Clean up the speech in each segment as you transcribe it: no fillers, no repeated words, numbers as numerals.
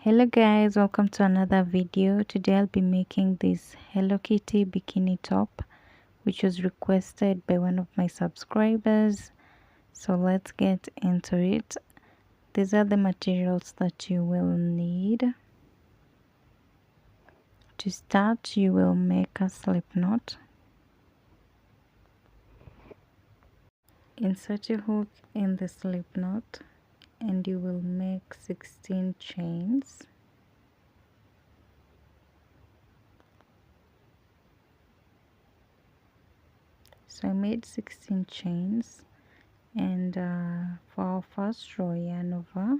Hello guys, welcome to another video. Today I'll be making this Hello Kitty bikini top, which was requested by one of my subscribers. So let's get into it. These are the materials that you will need. To start, you will make a slip knot. Insert your hook in the slip knot and you will make 16 chains. So I made 16 chains, and for our first row yarn over,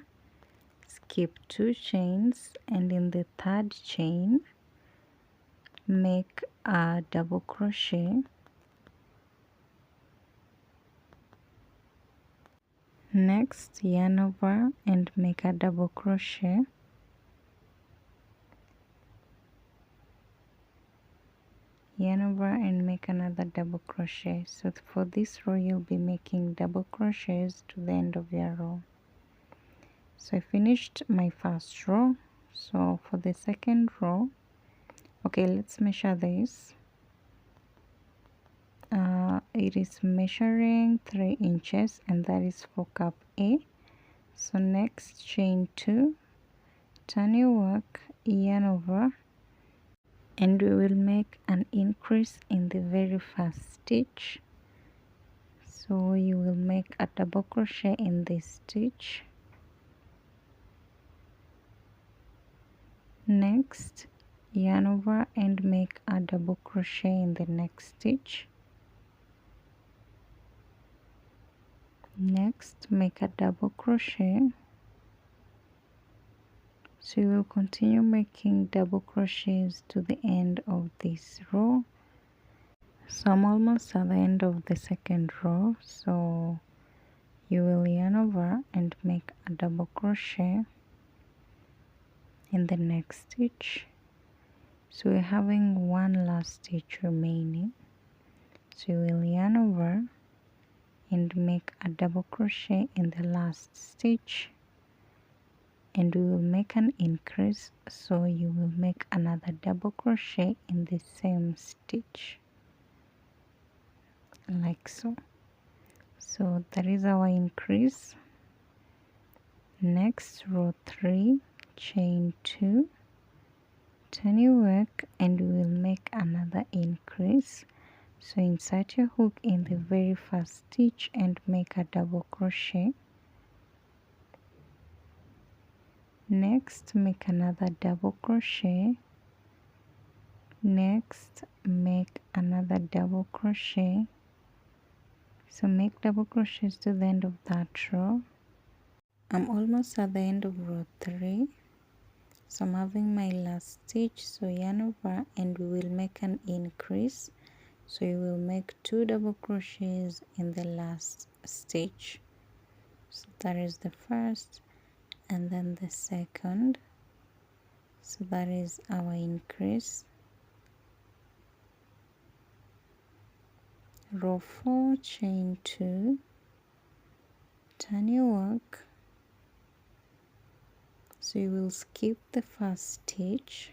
skip 2 chains, and in the third chain make a double crochet. Next, yarn over and make a double crochet. Yarn over and make another double crochet. So for this row you'll be making double crochets to the end of your row. So I finished my first row. So for the second row, okay, let's measure this. It is measuring 3 inches, and that is for cup A. So next, chain 2, turn your work, yarn over, and we will make an increase in the very first stitch. So you will make a double crochet in this stitch. Next, yarn over and make a double crochet in the next stitch. Next, make a double crochet. So you will continue making double crochets to the end of this row. So I'm almost at the end of the second row, so you will yarn over and make a double crochet in the next stitch. So we're having one last stitch remaining, so you will yarn over and make a double crochet in the last stitch, and we will make an increase, so you will make another double crochet in the same stitch, like so. So that is our increase. Next, row 3, chain 2, turn your work, and we will make another increase. So insert your hook in the very first stitch and make a double crochet. Next, make another double crochet. Next, make another double crochet. So make double crochets to the end of that row. I'm almost at the end of row 3. So I'm having my last stitch, so yarn over and we will make an increase. So you will make 2 double crochets in the last stitch. So that is the first and then the second. So that is our increase. Row 4, chain 2, turn your work. So you will skip the first stitch,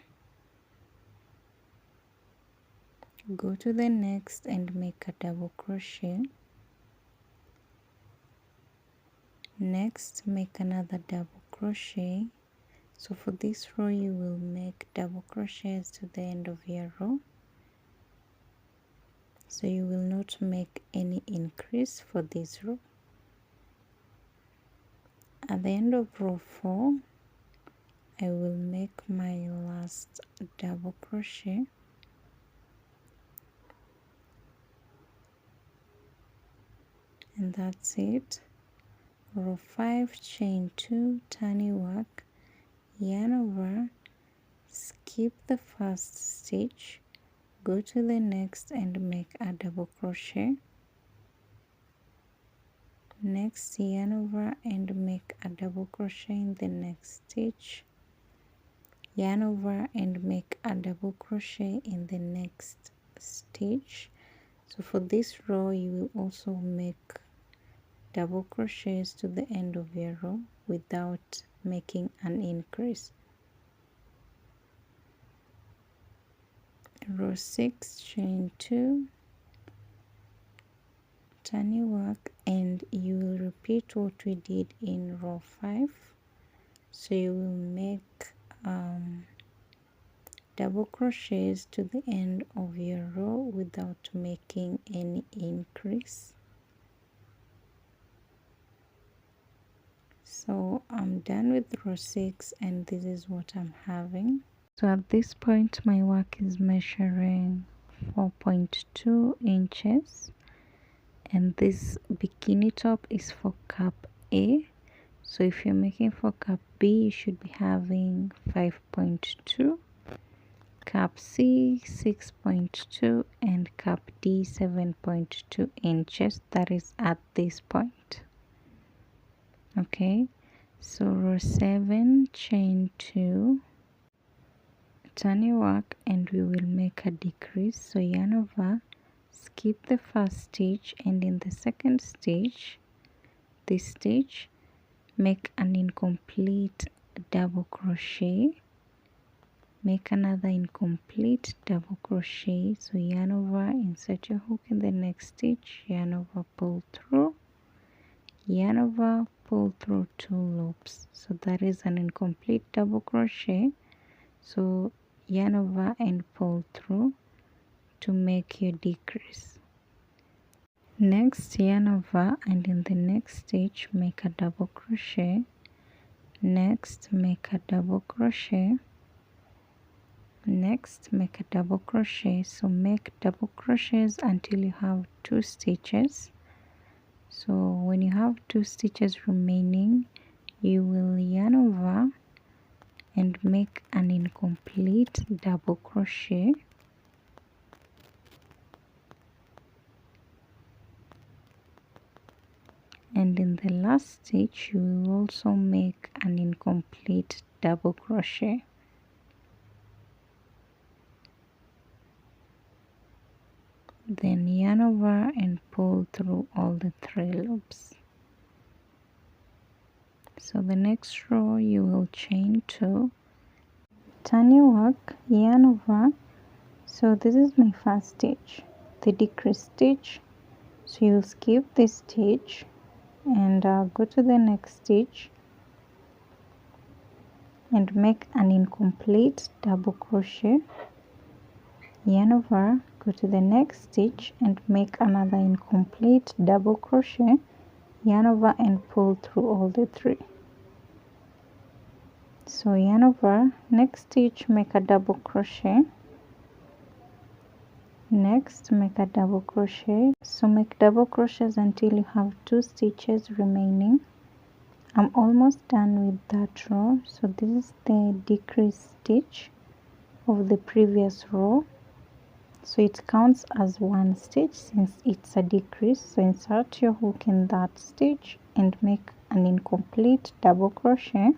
go to the next and make a double crochet. Next, make another double crochet. So for this row you will make double crochets to the end of your row. So you will not make any increase for this row. At the end of row 4, I will make my last double crochet. And that's it. Row 5, chain 2, turn your work, yarn over, skip the first stitch, go to the next and make a double crochet. Next, yarn over and make a double crochet in the next stitch, yarn over and make a double crochet in the next stitch. So for this row you will also make double crochets to the end of your row without making an increase. row 6, chain 2, turn your work, and you will repeat what we did in row 5. So you will make double crochets to the end of your row without making any increase. So I'm done with row 6, and this is what I'm having. So at this point my work is measuring 4.2 inches, and this bikini top is for cup A. So if you're making for cup B, you should be having 5.2, cup C 6.2, and cup D 7.2 inches. That is at this point. Okay, so row 7, chain 2, turn your work, and we will make a decrease. So yarn over, skip the first stitch, and in the second stitch, this stitch, make an incomplete double crochet, make another incomplete double crochet. So yarn over, insert your hook in the next stitch, yarn over, pull through, yarn over, pull through 2 loops. So that is an incomplete double crochet. So yarn over and pull through to make your decrease. Next, yarn over, and in the next stitch make a double crochet. Next, make a double crochet. Next, make a double crochet. So make double crochets until you have 2 stitches. So when you have 2 stitches remaining, you will yarn over and make an incomplete double crochet. And in the last stitch you will also make an incomplete double crochet. Then yarn over and pull through all the 3 loops. So the next row you will chain 2, turn your work, yarn over. So this is my first stitch, the decrease stitch. So you'll skip this stitch and go to the next stitch and make an incomplete double crochet, yarn over, go to the next stitch and make another incomplete double crochet, yarn over and pull through all the 3. So yarn over, next stitch make a double crochet, next make a double crochet. So make double crochets until you have 2 stitches remaining. I'm almost done with that row. So this is the decrease stitch of the previous row, so it counts as 1 stitch since it's a decrease. So insert your hook in that stitch and make an incomplete double crochet,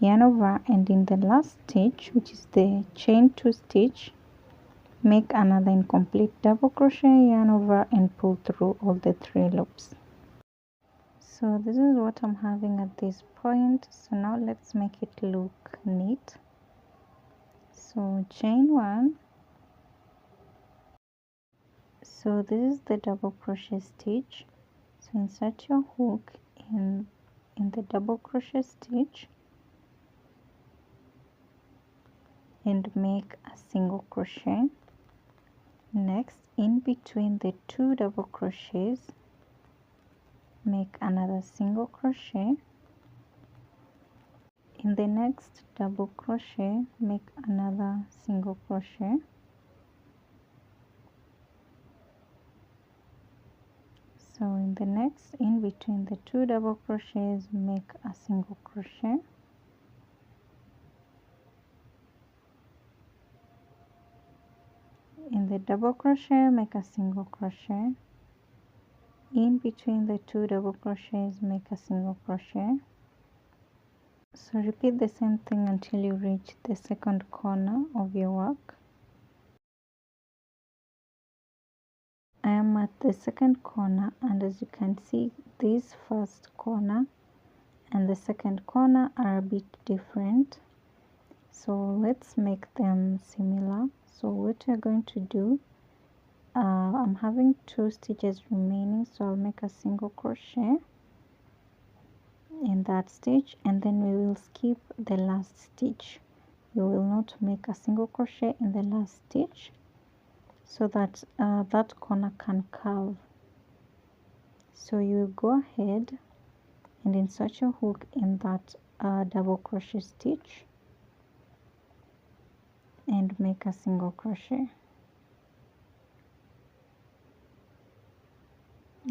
yarn over, and in the last stitch, which is the chain 2 stitch, make another incomplete double crochet, yarn over and pull through all the 3 loops. So this is what I'm having at this point. So now let's make it look neat. So chain 1, so this is the double crochet stitch. So insert your hook in the double crochet stitch and make a single crochet. Next, in between the 2 double crochets, make another single crochet. In the next double crochet, make another single crochet. So in the next, in between the 2 double crochets, make a single crochet. In the double crochet, make a single crochet. In between the 2 double crochets, make a single crochet. So repeat the same thing until you reach the second corner of your work. I am at the second corner, and as you can see, this first corner and the second corner are a bit different. So let's make them similar. So what we're going to do, I'm having 2 stitches remaining, so I'll make a single crochet in that stitch, and then we will skip the last stitch. You will not make a single crochet in the last stitch, so that that corner can curve. So you will go ahead and insert your hook in that double crochet stitch and make a single crochet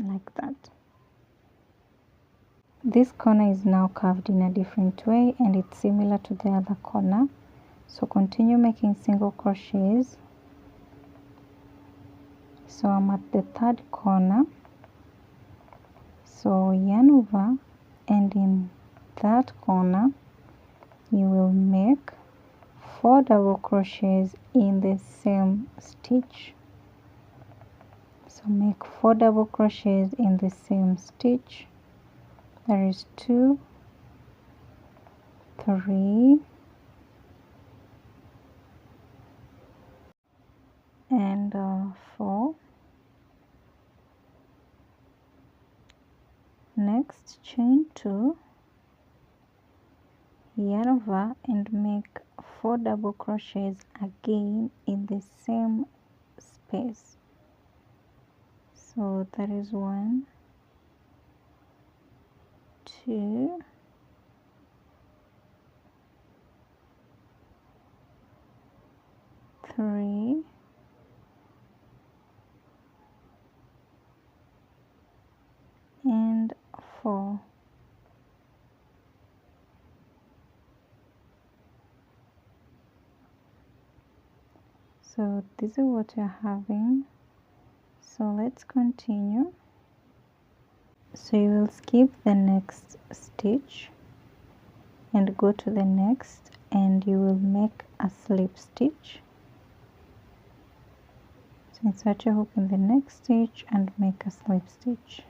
like that. This corner is now curved in a different way, and it's similar to the other corner, so continue making single crochets. So I'm at the 3rd corner, so yarn over, and in that corner you will make 4 double crochets in the same stitch. So make 4 double crochets in the same stitch. There is 2, 3, and 4. Next, chain 2, yarn over, and make 4 double crochets again in the same space. So that is 1, 2, 3, and 4. So this is what we're having. So let's continue. So you will skip the next stitch and go to the next, and you will make a slip stitch. So insert your hook in the next stitch and make a slip stitch.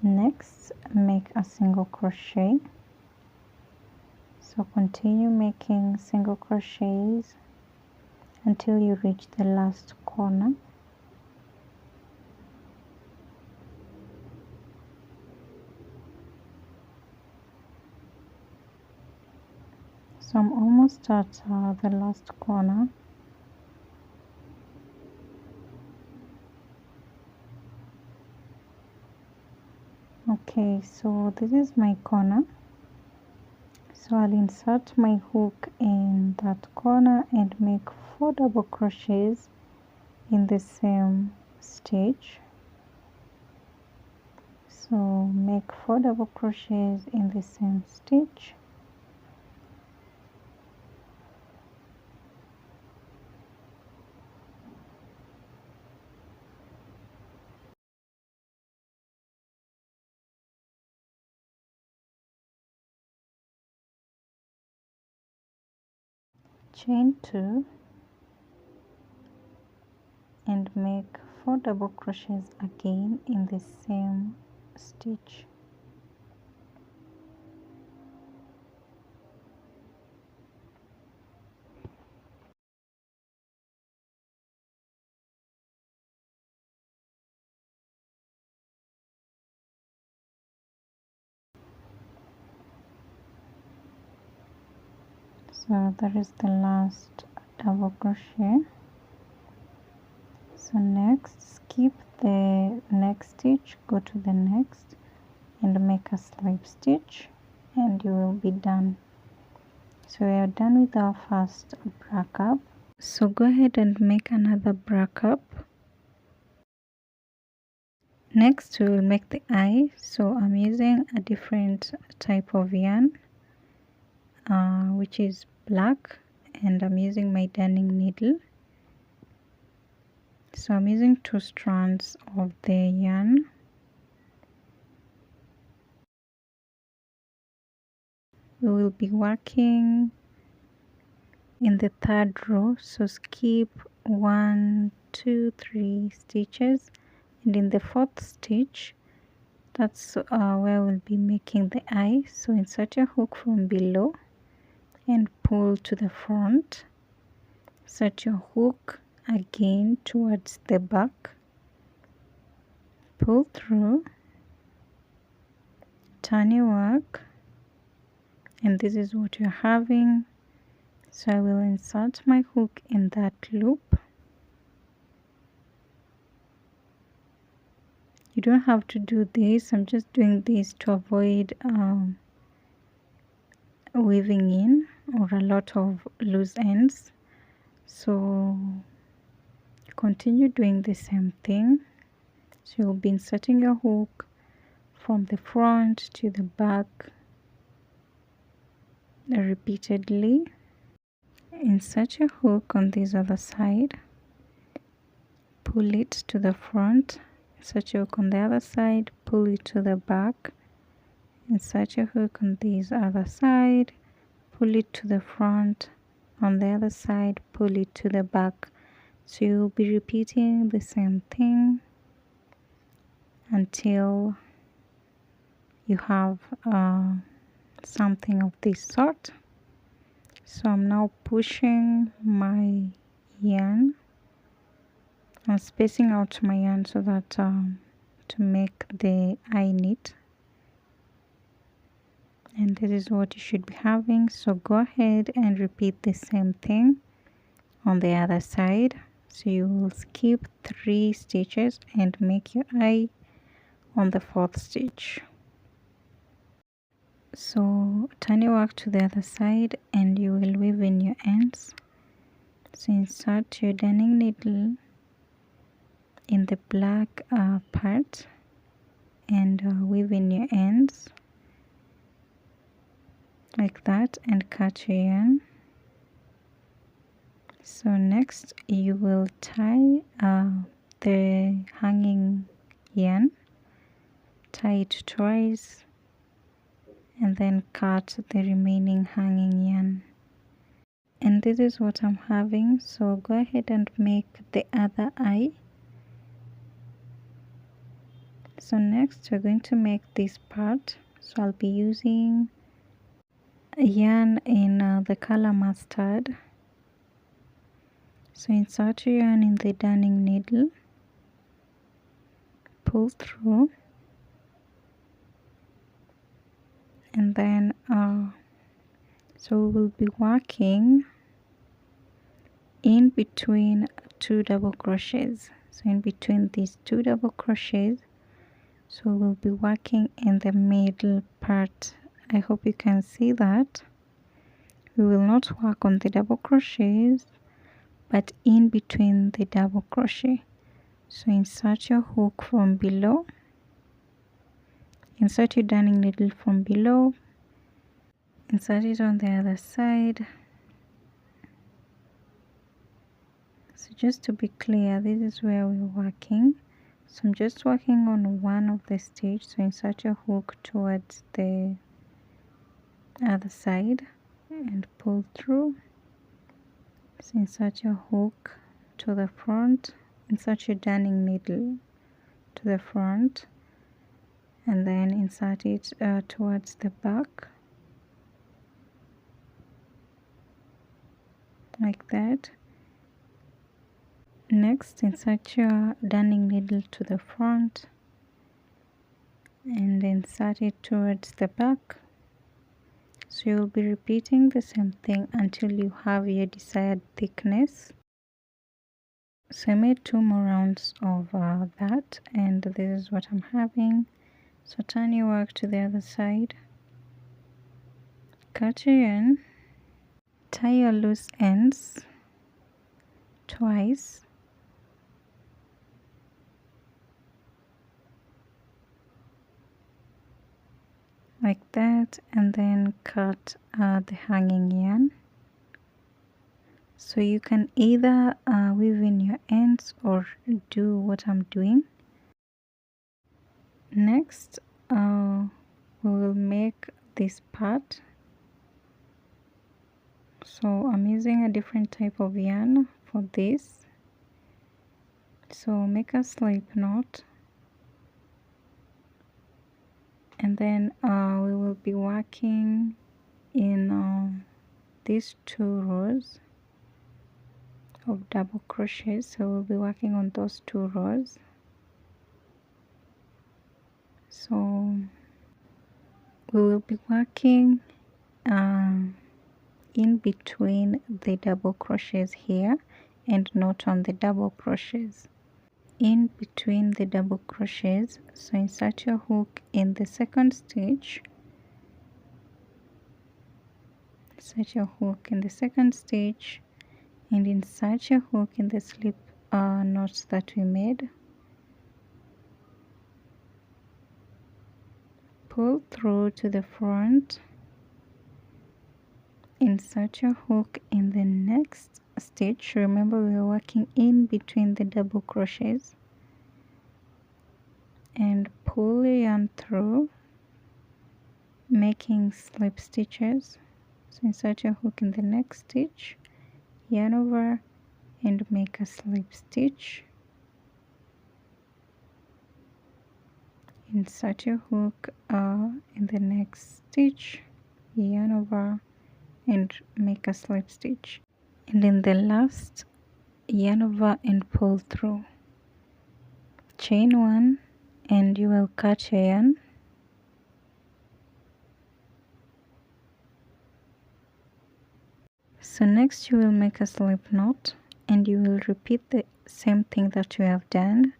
Next, make a single crochet. So continue making single crochets until you reach the last corner. So I'm almost at the last corner. Okay, so this is my corner. So I'll insert my hook in that corner and make 4 double crochets in the same stitch. So make 4 double crochets in the same stitch. Chain 2 and make 4 double crochets again in the same stitch. So that is the last double crochet. So next, skip the next stitch, go to the next and make a slip stitch, and you will be done. So we are done with our first brack up. So go ahead and make another brack up. Next we will make the eye. So I'm using a different type of yarn, which is black, and I'm using my darning needle. So I'm using 2 strands of the yarn. We will be working in the 3rd row, so skip 1, 2, 3 stitches, and in the 4th stitch, that's where we'll be making the eye. So insert your hook from below and pull to the front, Set your hook again towards the back, pull through, turn your work, and this is what you're having. So I will insert my hook in that loop. You don't have to do this, I'm just doing this to avoid weaving in or a lot of loose ends. So continue doing the same thing. So you'll be inserting your hook from the front to the back repeatedly. Insert your hook on this other side, pull it to the front, insert your hook on the other side, pull it to the back, insert your hook on this other side, pull it to the front, on the other side, pull it to the back. So you'll be repeating the same thing until you have something of this sort. So I'm now pushing my yarn. I'm spacing out my yarn so that to make the eye neat, and this is what you should be having. So go ahead and repeat the same thing on the other side. So you will skip 3 stitches and make your eye on the 4th stitch. So turn your work to the other side and you will weave in your ends. So insert your darning needle in the black part and weave in your ends like that and cut your yarn. So next you will tie the hanging yarn, tie it twice and then cut the remaining hanging yarn. And this is what I'm having. So go ahead and make the other eye. So next we're going to make this part. So I'll be using yarn in the color mustard. So insert your yarn in the darning needle, pull through, and then so we will be working in between 2 double crochets. So in between these 2 double crochets, so we'll be working in the middle part. I hope you can see that. We will not work on the double crochets but in between the double crochet. So insert your hook from below, insert your darning needle from below, insert it on the other side. So just to be clear, this is where we're working. So I'm just working on one of the stitch. So insert your hook towards the other side and pull through. So insert your hook to the front, insert your darning needle to the front, and then insert it towards the back like that. Next, insert your darning needle to the front and insert it towards the back. So you'll be repeating the same thing until you have your desired thickness. So I made 2 more rounds of that, and this is what I'm having. So turn your work to the other side, cut your yarn, tie your loose ends twice, like that, and then cut the hanging yarn. So you can either weave in your ends or do what I'm doing. Next we will make this part. So I'm using a different type of yarn for this. So make a slip knot, and then we will be working in these 2 rows. of double crochets, so we'll be working on those 2 rows. So we will be working in between the double crochets here and not on the double crochets, in between the double crochets. So insert your hook in the second stitch, insert your hook in the second stitch, and insert your hook in the slip knots that we made. Pull through to the front, insert your hook in the next stitch. Remember, we are working in between the double crochets, and pull your yarn through, making slip stitches. So insert your hook in the next stitch, yarn over, and make a slip stitch. Insert your hook in the next stitch, yarn over, and make a slip stitch. And in the last, yarn over and pull through. Chain 1, and you will cut your yarn. So next you will make a slip knot, and you will repeat the same thing that you have done.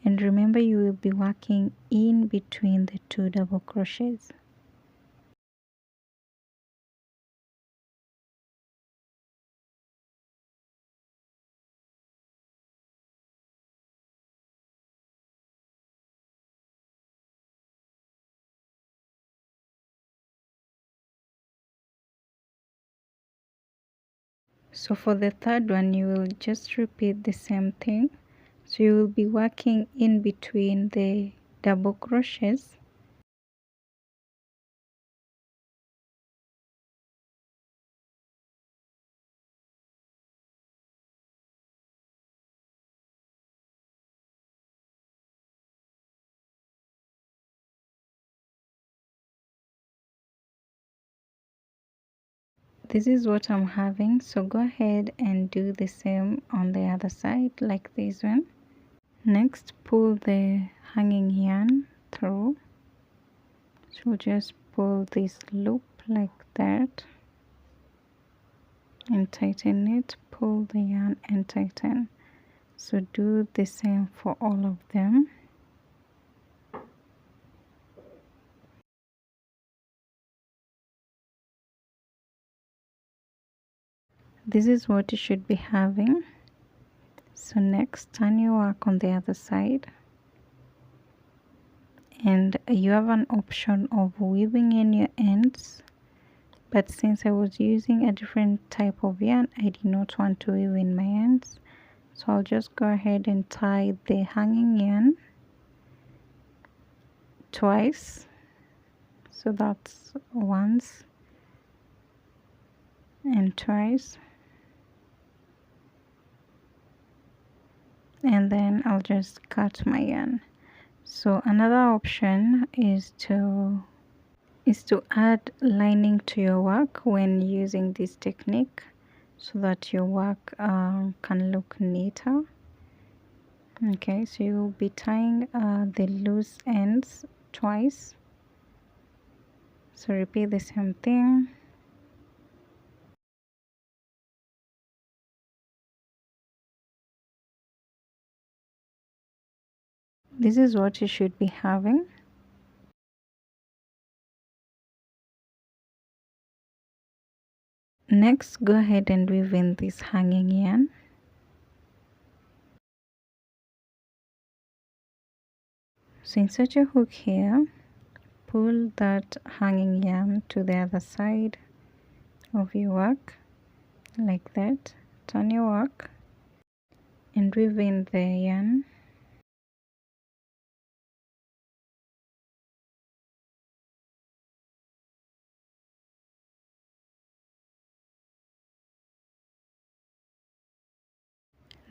And remember, you will be working in between the 2 double crochets. So for the third one, you will just repeat the same thing. So you will be working in between the double crochets. This is what I'm having, so go ahead and do the same on the other side like this one. Next, pull the hanging yarn through. So just pull this loop like that and tighten it, pull the yarn and tighten. So do the same for all of them. This is what you should be having. So next, turn your work on the other side, and you have an option of weaving in your ends, but since I was using a different type of yarn, I did not want to weave in my ends, so I'll just go ahead and tie the hanging yarn twice. So that's once and twice, and then I'll just cut my yarn. So another option is to add lining to your work when using this technique, so that your work can look neater. Okay, so you'll be tying the loose ends twice. So repeat the same thing. This is what you should be having. Next, go ahead and weave in this hanging yarn. So insert your hook here, pull that hanging yarn to the other side of your work like that, turn your work and weave in the yarn.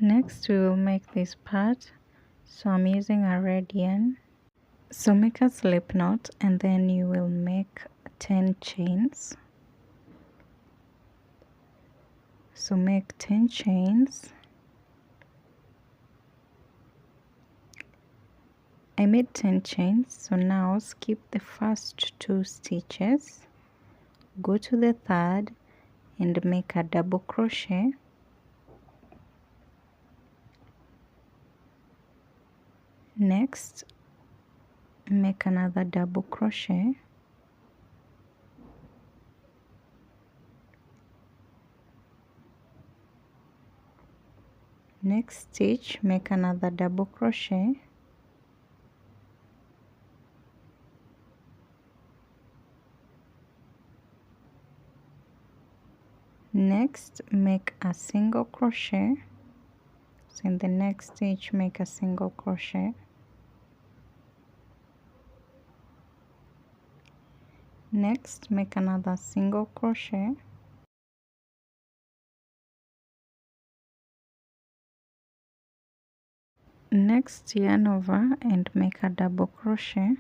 Next we will make this part, so I'm using a red yarn. So make a slip knot, and then you will make 10 chains. So So make 10 chains. I made 10 chains, so now skip the first 2 stitches, go to the third and make a double crochet. Next, make another double crochet. Next stitch, make another double crochet. Next, make a single crochet. So in the next stitch, make a single crochet. Next, make another single crochet. Next, yarn over and make a double crochet.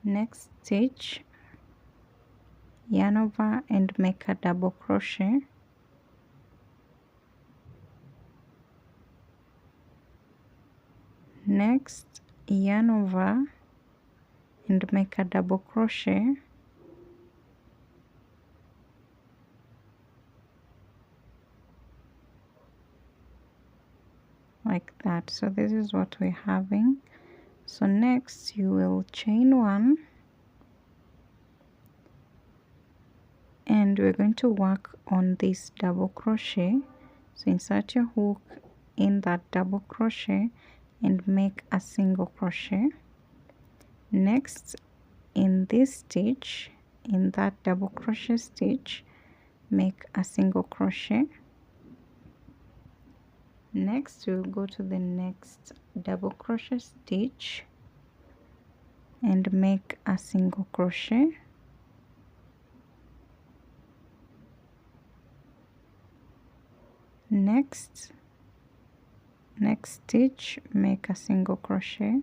Next stitch, yarn over and make a double crochet. Next, yarn over and make a double crochet. Like that. So this is what we're having. So next you will chain 1 and we're going to work on this double crochet. So insert your hook in that double crochet and make a single crochet. Next, in this stitch, in that double crochet stitch, make a single crochet. Next, we'll go to the next double crochet stitch and make a single crochet. Next stitch, make a single crochet,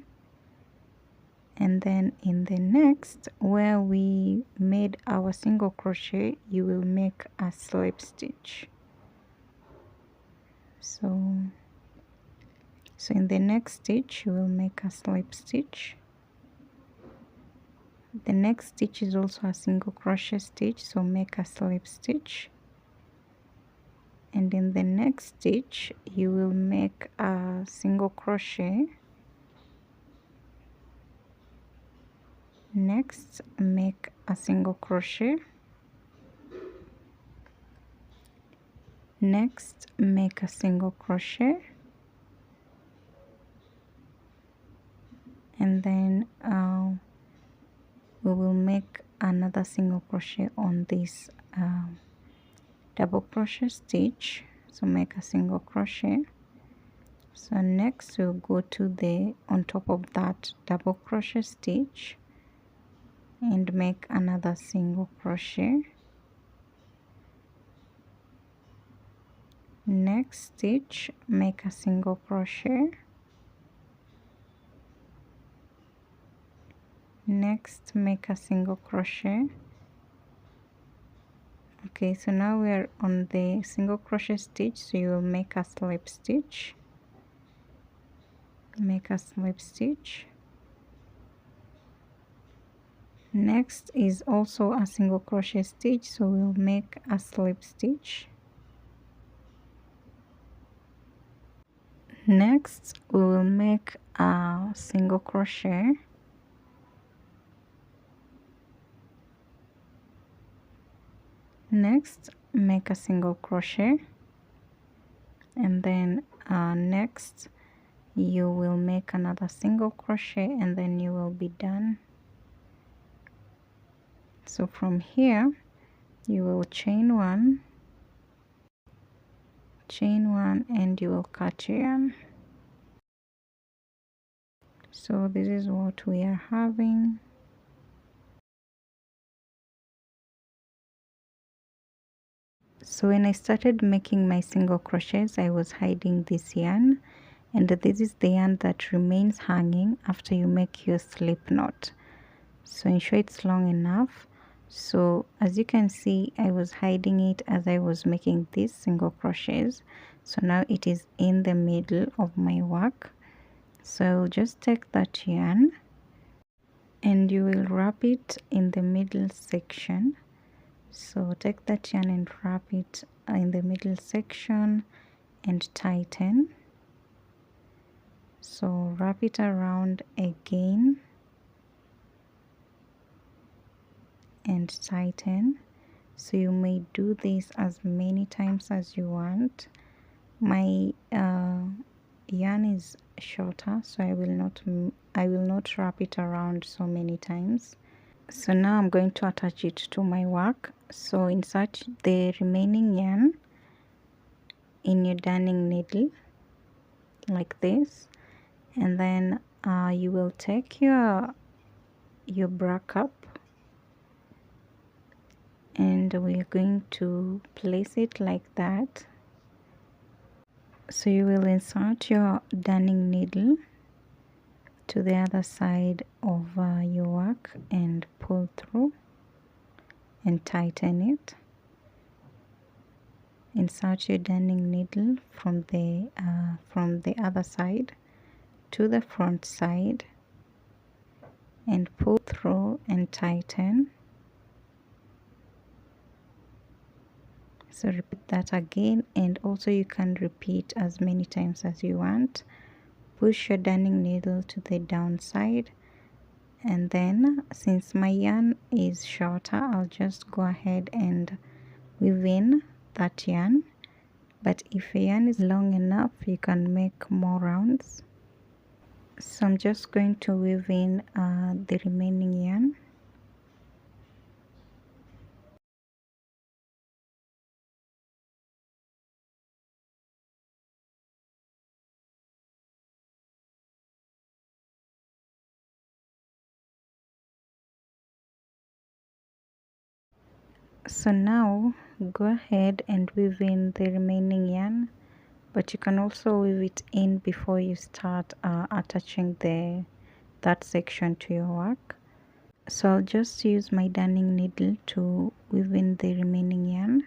and then in the next where we made our single crochet you will make a slip stitch. So in the next stitch you will make a slip stitch. The next stitch is also a single crochet stitch, so make a slip stitch. And in the next stitch you will make a single crochet. Next, make a single crochet. Next, make a single crochet, and then we will make another single crochet on this double crochet stitch. So make a single crochet. So next we'll go to the on top of that double crochet stitch and make another single crochet. Next stitch, make a single crochet. Next, make a single crochet. Okay, so now we are on the single crochet stitch, so you will make a slip stitch. Make a slip stitch. Next is also a single crochet stitch, so we'll make a slip stitch. Next we will make a single crochet. Next, make a single crochet, and then next you will make another single crochet, and then you will be done. So from here you will chain 1, and you will cut yarn. So this is what we are having. So when I started making my single crochets, I was hiding this yarn, and this is the yarn that remains hanging after you make your slip knot. so ensure it's long enough. So as you can see, I was hiding it as I was making these single crochets. So now it is in the middle of my work. So just take that yarn and you will wrap it in the middle section. So take that yarn and wrap it in the middle section and tighten. So wrap it around again and tighten. So you may do this as many times as you want. My yarn is shorter, so I will not wrap it around so many times. So now I'm going to attach it to my work. So insert the remaining yarn in your darning needle like this, and then you will take your bra cup and we're going to place it like that. So you will insert your darning needle to the other side of your work and pull through and tighten it. Insert your darning needle from the other side to the front side and pull through and tighten. So repeat that again, and also you can repeat as many times as you want. Push your darning needle to the downside, and then since my yarn is shorter, I'll just go ahead and weave in that yarn. But if your yarn is long enough, you can make more rounds. So I'm just going to weave in the remaining yarn. So now go ahead and weave in the remaining yarn, but you can also weave it in before you start attaching that section to your work. So I'll just use my darning needle to weave in the remaining yarn.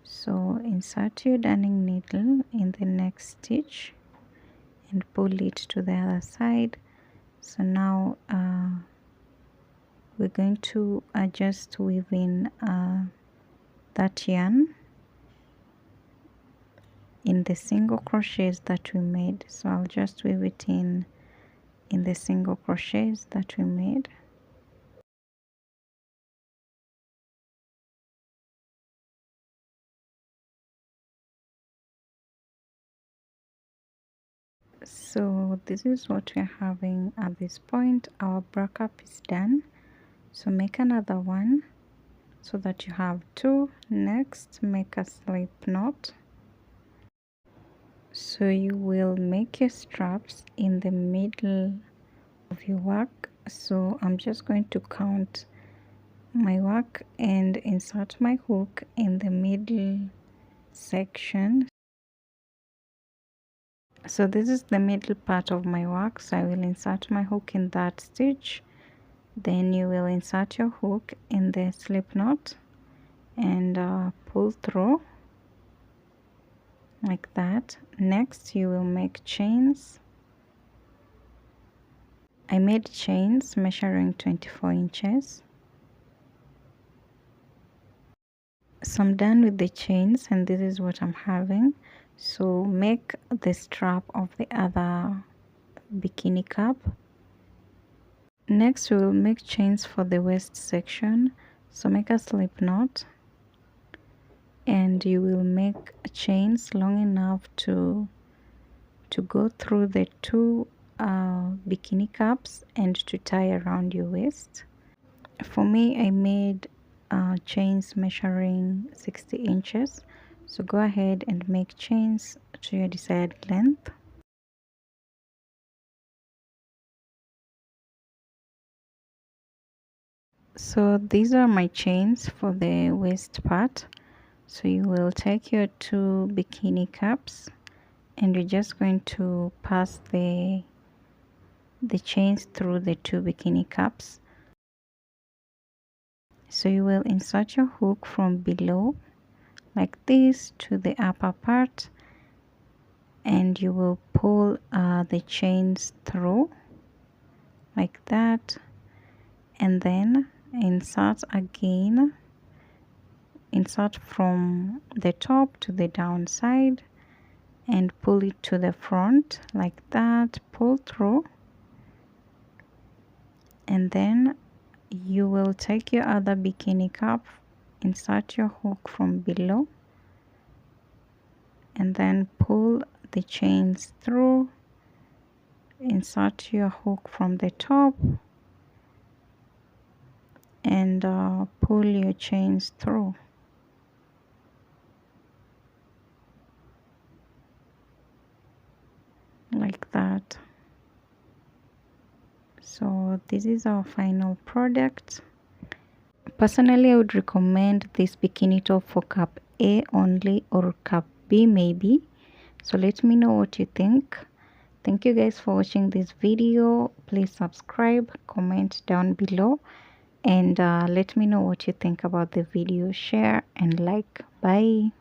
So insert your darning needle in the next stitch and pull it to the other side. So now we're going to just weave in that yarn in the single crochets that we made. So I'll just weave it in the single crochets that we made. So this is what we're having at this point. Our bra cup is done. So make another one so that you have two. Next, make a slip knot. So you will make your straps in the middle of your work. So I'm just going to count my work and insert my hook in the middle section. So this is the middle part of my work, so I will insert my hook in that stitch. Then you will insert your hook in the slip knot and pull through like that. Next you will make chains. I made chains measuring 24 inches. So I'm done with the chains and this is what I'm having. So make the strap of the other bikini cap. Next we will make chains for the waist section. So make a slip knot and you will make chains long enough to go through the two bikini caps and to tie around your waist. For me, I made chains measuring 60 inches. So go ahead and make chains to your desired length. So these are my chains for the waist part. So you will take your two bikini caps and you're just going to pass the chains through the two bikini caps. So you will insert your hook from below like this to the upper part, and you will pull the chains through like that, and then insert again, insert from the top to the downside and pull it to the front like that, pull through, and then you will take your other bikini cap, insert your hook from below, and then pull the chains through, insert your hook from the top, and pull your chains through like that. So this is our final product. Personally, I would recommend this bikini top for cup A only, or cup B maybe. So let me know what you think. Thank you guys for watching this video. Please subscribe, comment down below, and let me know what you think about the video. Share and like. Bye.